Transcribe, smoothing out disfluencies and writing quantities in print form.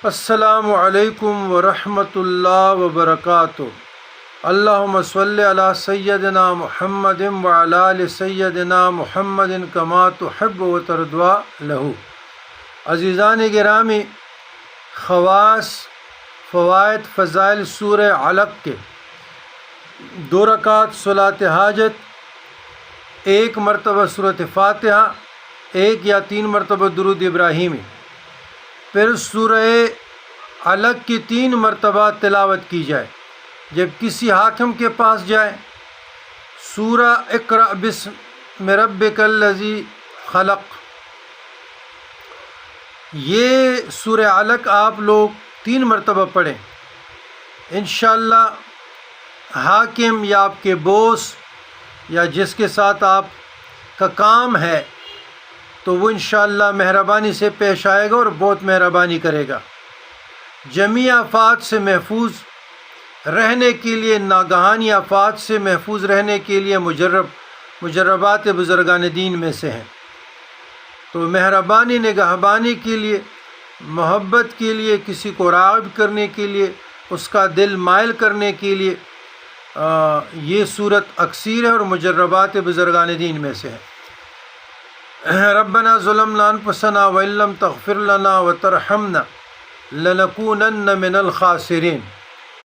السلام علیکم ورحمۃ اللہ وبرکاتہ۔ اللہم صلی علی سیدنا محمد وعلی آل سیدنا محمد کما تحب و ترضی لہ۔ عزیزان گرامی، خواص، فوائد، فضائل سورہ علق کے 2 رکعت صلاۃ حاجت، 1 مرتبہ سورۃ فاتحہ، 1 یا 3 مرتبہ درود ابراہیمی، پھر سورہ علق کی 3 مرتبہ تلاوت کی جائے۔ جب کسی حاکم کے پاس جائے، سورہ اقرأ بسم ربک الذی خلق، یہ سورہ علق آپ لوگ 3 مرتبہ پڑھیں۔ انشاءاللہ حاکم یا آپ کے بوس یا جس کے ساتھ آپ کا کام ہے تو وہ انشاءاللہ مہربانی سے پیش آئے گا اور بہت مہربانی کرے گا۔ جمیع آفات سے محفوظ رہنے کے لیے، ناگہانی آفات سے محفوظ رہنے کے لیے مجربات بزرگان دین میں سے ہیں۔ تو مہربانی نگہبانی کے لیے، محبت کے لیے، کسی کو راغب کرنے کے لیے، اس کا دل مائل کرنے کے لیے یہ صورت اکثیر ہے اور مجربات بزرگان دین میں سے ہے۔ ربنا ظلمنا انفسنا وان لم تغفر لنا وترحمنا لنکونن من الخاسرین۔